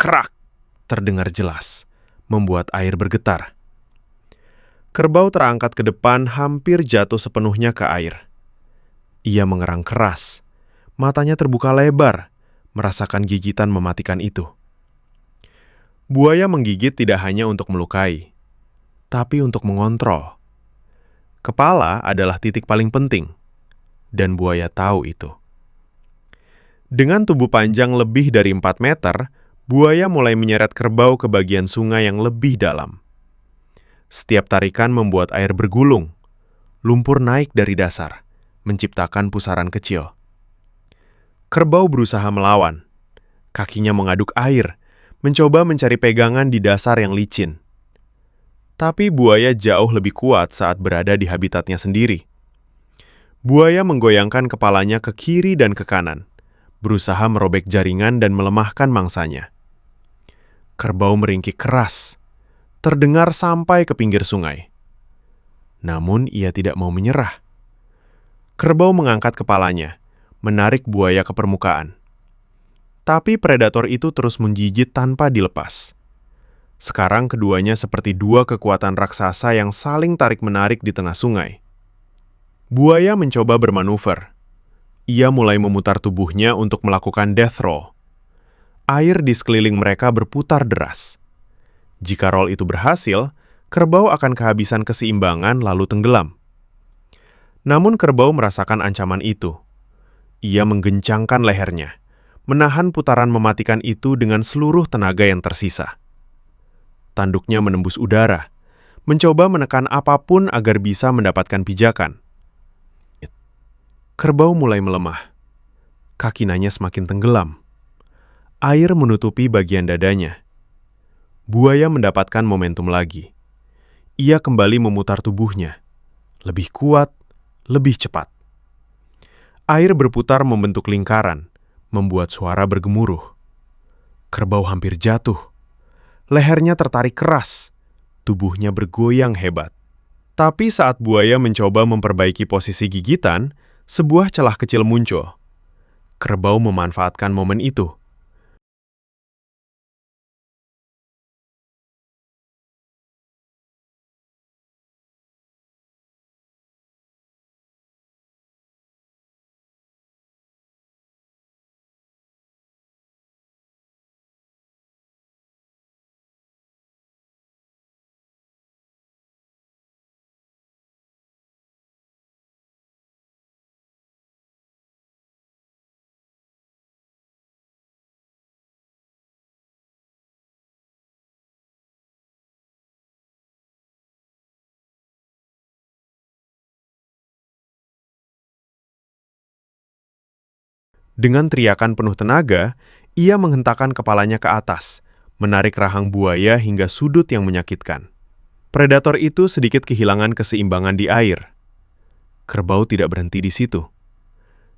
kerak terdengar jelas, membuat air bergetar. Kerbau terangkat ke depan, hampir jatuh sepenuhnya ke air. Ia mengerang keras, matanya terbuka lebar, merasakan gigitan mematikan itu. Buaya menggigit tidak hanya untuk melukai, tapi untuk mengontrol. Kepala adalah titik paling penting, dan buaya tahu itu. Dengan tubuh panjang lebih dari 4 meter, buaya mulai menyeret kerbau ke bagian sungai yang lebih dalam. Setiap tarikan membuat air bergulung, lumpur naik dari dasar, menciptakan pusaran kecil. Kerbau berusaha melawan. Kakinya mengaduk air, mencoba mencari pegangan di dasar yang licin. Tapi buaya jauh lebih kuat saat berada di habitatnya sendiri. Buaya menggoyangkan kepalanya ke kiri dan ke kanan, berusaha merobek jaringan dan melemahkan mangsanya. Kerbau meringkik keras, terdengar sampai ke pinggir sungai. Namun ia tidak mau menyerah. Kerbau mengangkat kepalanya, menarik buaya ke permukaan. Tapi predator itu terus menggigit tanpa dilepas. Sekarang keduanya seperti dua kekuatan raksasa yang saling tarik-menarik di tengah sungai. Buaya mencoba bermanuver. Ia mulai memutar tubuhnya untuk melakukan death roll. Air di sekeliling mereka berputar deras. Jika roll itu berhasil, kerbau akan kehabisan keseimbangan lalu tenggelam. Namun kerbau merasakan ancaman itu. Ia menggencangkan lehernya, menahan putaran mematikan itu dengan seluruh tenaga yang tersisa. Tanduknya menembus udara, mencoba menekan apapun agar bisa mendapatkan pijakan. Kerbau mulai melemah. Kakinya semakin tenggelam. Air menutupi bagian dadanya. Buaya mendapatkan momentum lagi. Ia kembali memutar tubuhnya. Lebih kuat, lebih cepat. Air berputar membentuk lingkaran, membuat suara bergemuruh. Kerbau hampir jatuh. Lehernya tertarik keras. Tubuhnya bergoyang hebat. Tapi saat buaya mencoba memperbaiki posisi gigitan, sebuah celah kecil muncul. Kerbau memanfaatkan momen itu. Dengan teriakan penuh tenaga, ia menghentakkan kepalanya ke atas, menarik rahang buaya hingga sudut yang menyakitkan. Predator itu sedikit kehilangan keseimbangan di air. Kerbau tidak berhenti di situ.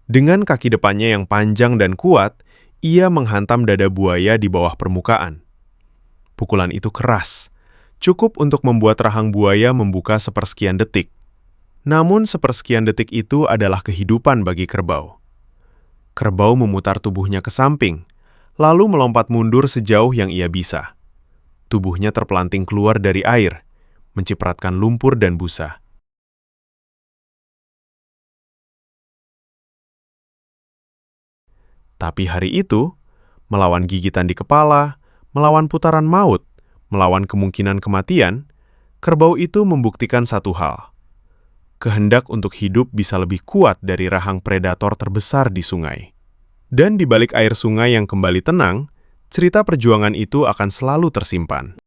Dengan kaki depannya yang panjang dan kuat, ia menghantam dada buaya di bawah permukaan. Pukulan itu keras, cukup untuk membuat rahang buaya membuka sepersekian detik. Namun sepersekian detik itu adalah kehidupan bagi kerbau. Kerbau memutar tubuhnya ke samping, lalu melompat mundur sejauh yang ia bisa. Tubuhnya terpelanting keluar dari air, mencipratkan lumpur dan busa. Tapi hari itu, melawan gigitan di kepala, melawan putaran maut, melawan kemungkinan kematian, kerbau itu membuktikan satu hal. Kehendak untuk hidup bisa lebih kuat dari rahang predator terbesar di sungai. Dan di balik air sungai yang kembali tenang, cerita perjuangan itu akan selalu tersimpan.